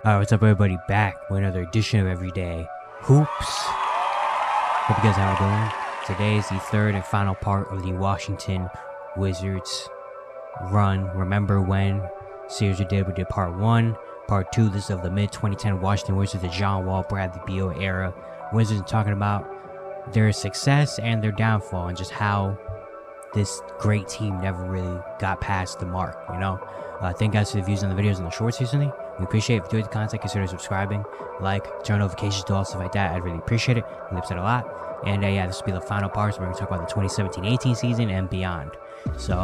What's up, everybody? Back with another edition of Everyday Hoops. Hope you guys are doing. Today is the third and final part of the Washington Wizards run. Remember when series we did part 1, part 2. This is of the mid-2010 Washington Wizards, the John Wall, Bradley Beal era. Wizards talking about their success and their downfall, and just how this great team never really got past the mark, you know? Thank you guys for the views on the videos and the shorts recently. We appreciate it. If you enjoyed the content, consider subscribing, like, turn notifications to all stuff like that. I'd really appreciate it. We upset a lot. And yeah, this will be the final part, so we're going to talk about the 2017-18 season and beyond. So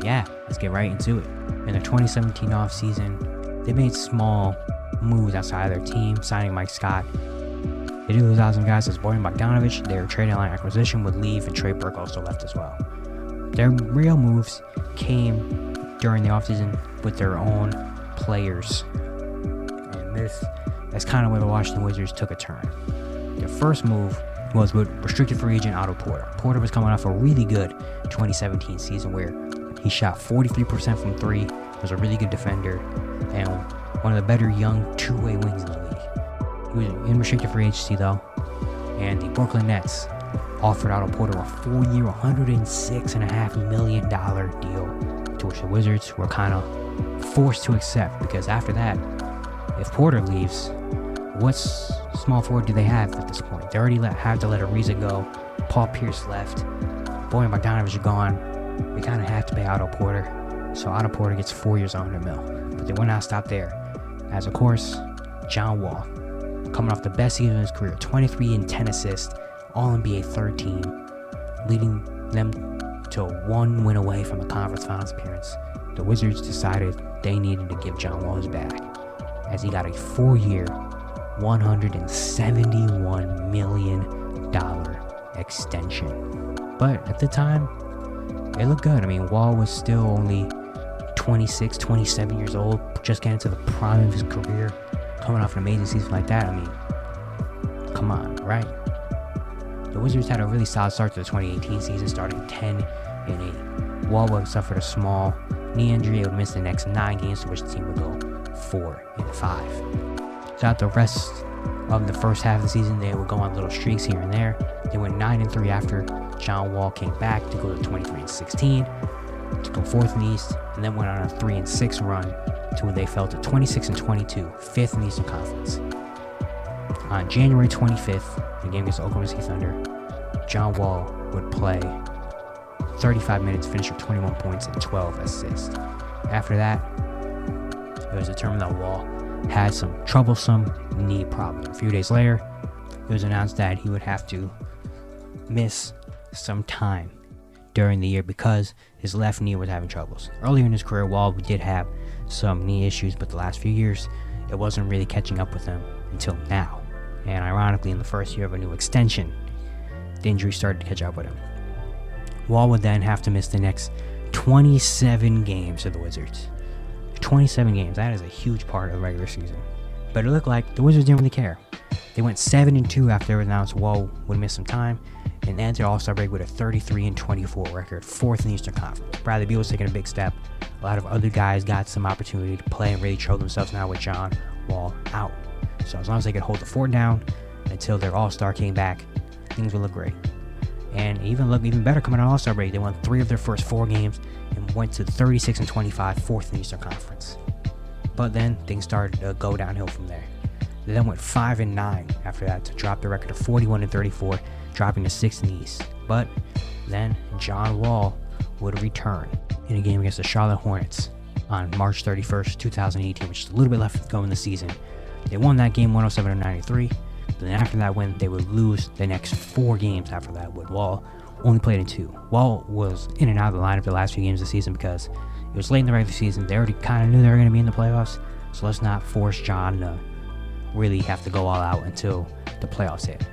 yeah, let's get right into it. In the 2017 offseason, they made small moves outside of their team, signing Mike Scott. They did lose out some guys as Bojan Bogdanovic. Their trade line acquisition would leave, and Trey Burke also left as well. Their real moves came during the offseason with their own players. And that's kind of where the Washington Wizards took a turn. Their first move was with restricted free agent Otto Porter. Porter was coming off a really good 2017 season where he shot 43% from 3, was a really good defender, and one of the better young two-way wings in the league. He was in restricted free agency though, and the Brooklyn Nets offered Otto Porter a 4-year, $106.5 million deal, to which the Wizards were kind of forced to accept, because after that, if Porter leaves, what small forward do they have at this point? They already had to let Ariza go. Paul Pierce left. Bojan Bogdanovic is gone. They kind of have to pay Otto Porter. So Otto Porter gets 4 years $100 million. But they will not stop there, as of course, John Wall, coming off the best season of his career, 23 and 10 assists, All-NBA third team, leading them to one win away from a conference finals appearance. The Wizards decided they needed to give John Wall his bag, as he got a 4-year, $171 million extension. But at the time, it looked good. I mean, Wall was still only 26, 27 years old, just getting to the prime of his career, coming off an amazing season like that. I mean, come on, right? The Wizards had a really solid start to the 2018 season, starting 10-8. Wall would suffered a small knee injury. He would miss the next 9 games, to which the team would go 4-5. Throughout the rest of the first half of the season, they would go on little streaks here and there. They went 9-3 after John Wall came back to go to 23-16, to go 4th in the East, and then went on a 3-6 run to where they fell to 26-22, 5th in the Eastern Conference. On January 25th, in the game against the Oklahoma City Thunder, John Wall would play 35 minutes, finish with 21 points and 12 assists. After that, it was determined that Wall had some troublesome knee problems. A few days later, it was announced that he would have to miss some time during the year because his left knee was having troubles. Earlier in his career, Wall did have some knee issues, but the last few years, it wasn't really catching up with him until now. And ironically, in the first year of a new extension, the injury started to catch up with him. Wall would then have to miss the next 27 games of the Wizards. 27 games, that is a huge part of the regular season. But it looked like the Wizards didn't really care. They went 7-2 after it was announced Wall would miss some time, and ended All-Star break with a 33-24 record, 4th in the Eastern Conference. Bradley Beal was taking a big step. A lot of other guys got some opportunity to play and really show themselves now with John Wall out. So as long as they could hold the fort down until their All-Star came back, things would look great. And even look even better coming out of All-Star break. They won 3 of their first 4 games and went to 36-25, 4th in the Eastern Conference. But then things started to go downhill from there. They then went 5-9 after that to drop the record of 41-34, dropping to 6th in the East. But then John Wall would return in a game against the Charlotte Hornets on March 31st, 2018, which is a little bit left to go in the season. They won that game 107-93. But then after that win, they would lose the next 4 games after that, with Wall only played in 2. Wall was in and out of the lineup the last few games of the season because it was late in the regular season. They already kind of knew they were going to be in the playoffs, so let's not force John to really have to go all out until the playoffs hit.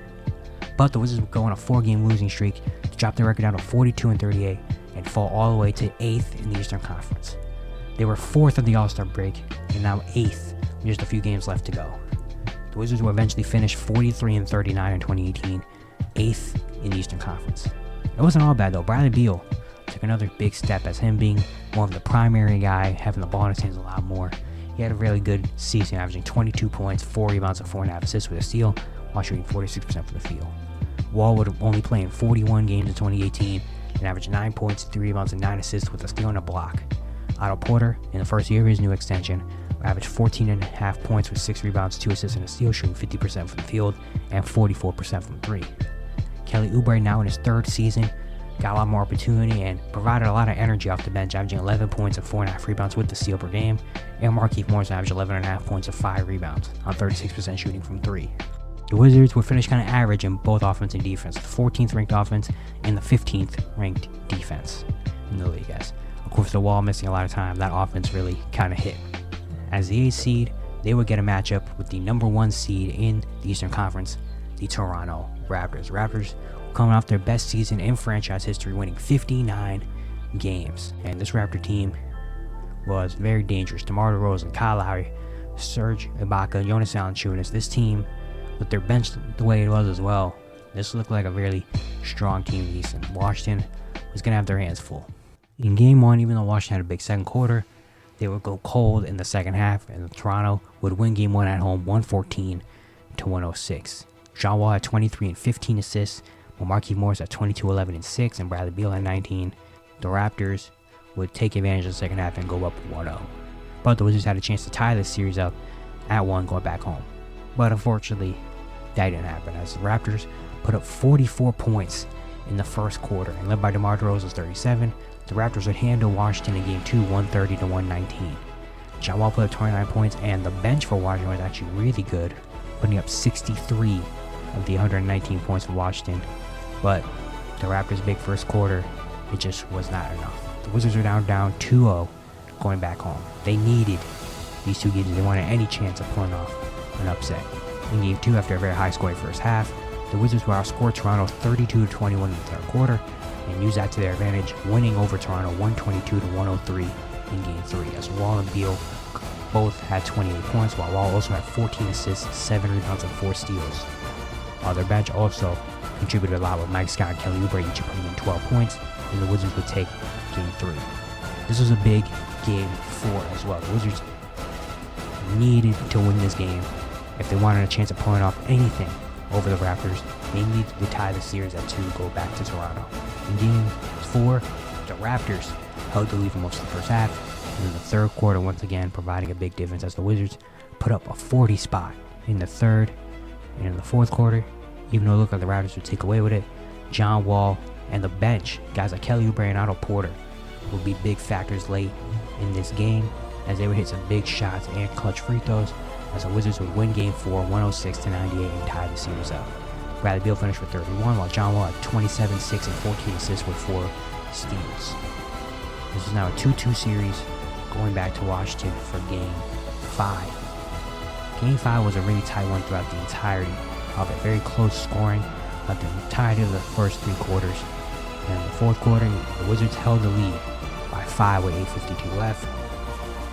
But the Wizards would go on a 4-game losing streak to drop their record down to 42-38 and fall all the way to 8th in the Eastern Conference. They were 4th at the All-Star break and now 8th with just a few games left to go. The Wizards would eventually finish 43-39 in 2018, 8th in the Eastern Conference. It wasn't all bad though. Bradley Beal took another big step as him being one of the primary guy, having the ball in his hands a lot more, He had a really good season, averaging 22 points, 4 rebounds, and 4.5 assists with a steal, while shooting 46% from the field. Wall would only play in 41 games in 2018 and averaged 9 points, 3 rebounds, and 9 assists with a steal and a block. Otto Porter, in the first year of his new extension, averaged 14.5 points with 6 rebounds, 2 assists, and a steal, shooting 50% from the field and 44% from 3. Kelly Oubre, now in his third season, got a lot more opportunity and provided a lot of energy off the bench, averaging 11 points and 4.5 rebounds with the steal per game, and Markieff Morris averaged 11.5 points and 5 rebounds on 36% shooting from 3. The Wizards were finished kind of average in both offense and defense, the 14th ranked offense and the 15th ranked defense in the league, guys. Of course, the Wall missing a lot of time, that offense really kind of hit. As the 8th seed, they would get a matchup with the number 1 seed in the Eastern Conference, the Toronto Raptors. Raptors coming off their best season in franchise history, winning 59 games. And this Raptor team was very dangerous. DeMar DeRozan, Kyle Lowry, Serge Ibaka, Jonas Valanciunas. This team, with their bench the way it was as well, this looked like a really strong team in the East. And Washington was going to have their hands full. In Game 1, even though Washington had a big second quarter, they would go cold in the second half, and Toronto would win Game 1 at home 114-106. John Wall had 23 and 15 assists, while Markieff Morris at 22, 11, and 6, and Bradley Beal at 19. The Raptors would take advantage of the second half and go up 1-0. But the Wizards had a chance to tie this series up at 1 going back home. But unfortunately, that didn't happen, as the Raptors put up 44 points in the first quarter, and led by DeMar DeRozan's 37, the Raptors would handle Washington in Game 2 130-119. John Wall put up 29 points, and the bench for Washington was actually really good, putting up 63 of the 119 points for Washington. But the Raptors' big first quarter, it just was not enough. The Wizards were down 2-0 going back home. They needed these 2 games if they wanted any chance of pulling off an upset. In Game 2, after a very high-scoring first half, the Wizards would outscore Toronto 32-21 in the third quarter and use that to their advantage, winning over Toronto 122-103 in Game 3, as Wall and Beal both had 28 points, while Wall also had 14 assists, 7 rebounds, and 4 steals. While their bench also contributed a lot, with Mike Scott and Kelly Oubre each putting in 12 points, and the Wizards would take Game 3. This was a big Game 4 as well. The Wizards needed to win this game if they wanted a chance of pulling off anything over the Raptors. They needed to tie the series at 2 and go back to Toronto. In Game 4, the Raptors held the lead for most of the first half, and in the third quarter, once again providing a big difference as the Wizards put up a 40 spot in the third. And in the fourth quarter, even though it looked like the Raptors would take away with it, John Wall and the bench, guys like Kelly Oubre and Otto Porter, would be big factors late in this game, as they would hit some big shots and clutch free throws, as the Wizards would win Game 4 106-98 and tie the series up. Bradley Beal finished with 31, while John Wall had 27, 6, and 14 assists with 4 steals. This is now a 2-2 series going back to Washington for Game 5. Game 5 was a really tight one throughout the entirety of it. Very close scoring throughout the entirety of the first 3 quarters. And in the fourth quarter, the Wizards held the lead by 5 with 8:52 left.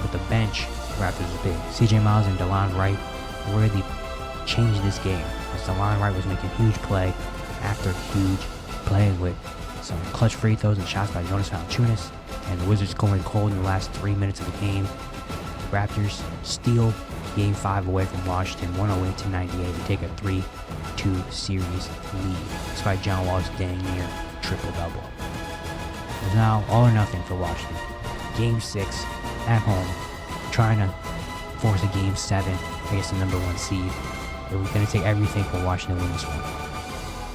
With the bench, the Raptors was big. CJ Miles and DeLon Wright really changed this game, as DeLon Wright was making huge play after huge play with some clutch free throws and shots by Jonas Valanciunas, and the Wizards going cold in the last 3 minutes of the game. The Raptors steal Game 5 away from Washington 108-98 to take a 3-2 series lead, despite John Wall's dang near triple-double. It's now all or nothing for Washington. Game 6 at home, trying to force a Game 7 against the number 1 seed. It was going to take everything for Washington to win this one.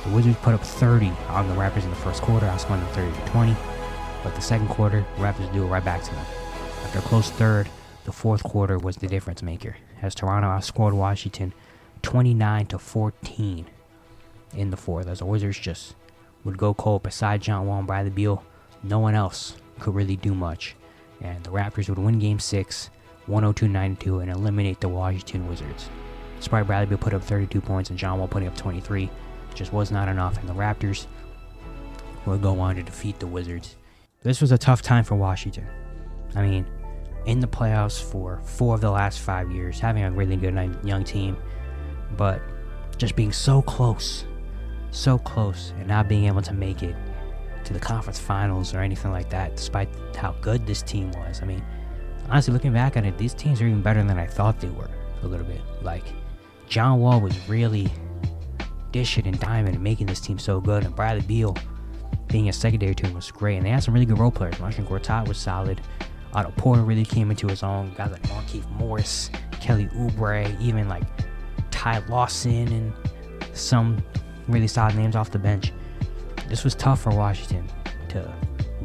The Wizards put up 30 on the Raptors in the first quarter, outscoring them 30-20. But the second quarter, the Raptors do it right back to them. After a close third, the fourth quarter was the difference maker, as Toronto outscored Washington 29-14 in the fourth, as the Wizards just would go cold. Beside John Wall and Bradley Beal, no one else could really do much. And the Raptors would win Game 6 102-92 and eliminate the Washington Wizards. Despite Bradley Beal put up 32 points and John Wall putting up 23, just was not enough, and the Raptors would go on to defeat the Wizards. This was a tough time for Washington. I mean, in the playoffs for 4 of the last 5 years, having a really good young team, but just being so close, and not being able to make it to the conference finals or anything like that, despite how good this team was. I mean, honestly, looking back at it, these teams are even better than I thought they were a little bit. Like, John Wall was really dishing and diming and making this team so good, and Bradley Beal being a secondary to him was great. And they had some really good role players. Marcin Gortat was solid. Otto Porter really came into his own. Guys like Markieff Morris, Kelly Oubre, even like Ty Lawson, and some really solid names off the bench. This was tough for Washington to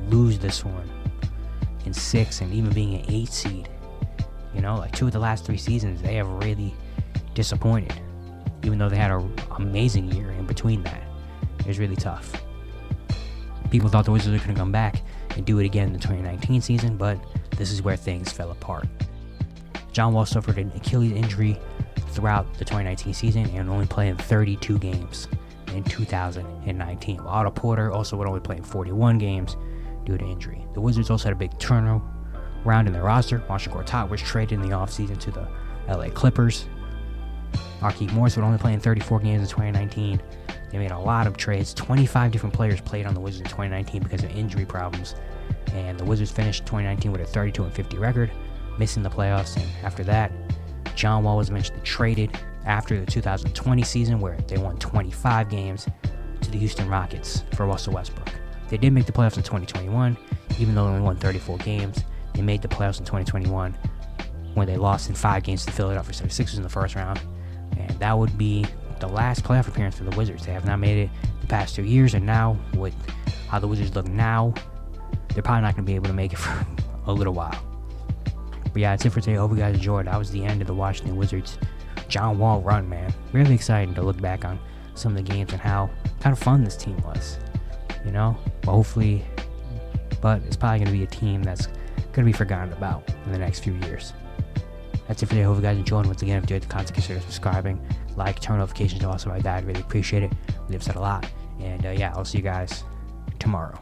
lose this one in 6 and even being an 8 seed. You know, like 2 of the last 3 seasons, they have really disappointed. Even though they had an amazing year in between that. It was really tough. People thought the Wizards were going to come back and do it again in the 2019 season, but this is where things fell apart. John Wall suffered an Achilles injury throughout the 2019 season and only played in 32 games in 2019. Otto Porter also would only play in 41 games due to injury. The Wizards also had a big turnaround in their roster. Marcin Gortat was traded in the offseason to the LA Clippers. Markieff Morris would only play in 34 games in 2019. They made a lot of trades. 25 different players played on the Wizards in 2019 because of injury problems. And the Wizards finished 2019 with a 32-50 record, missing the playoffs. And after that, John Wall was eventually traded after the 2020 season, where they won 25 games, to the Houston Rockets for Russell Westbrook. They did make the playoffs in 2021, even though they only won 34 games. They made the playoffs in 2021 when they lost in 5 games to the Philadelphia 76ers in the first round. And that would be the last playoff appearance for the Wizards. They have not made it the past 2 years, and now with how the Wizards look now, they're probably not going to be able to make it for a little while. But yeah, that's it for today. Hope you guys enjoyed. That was the end of the Washington Wizards John Wall run, man. Really exciting to look back on some of the games and how kind of fun this team was. You know? But hopefully, but it's probably going to be a team that's going to be forgotten about in the next few years. That's it for today. Hope you guys enjoyed. Once again, if you enjoyed the content, consider subscribing, like, turn notifications on, also like that. I'd really appreciate it. We've said a lot. And yeah, I'll see you guys tomorrow.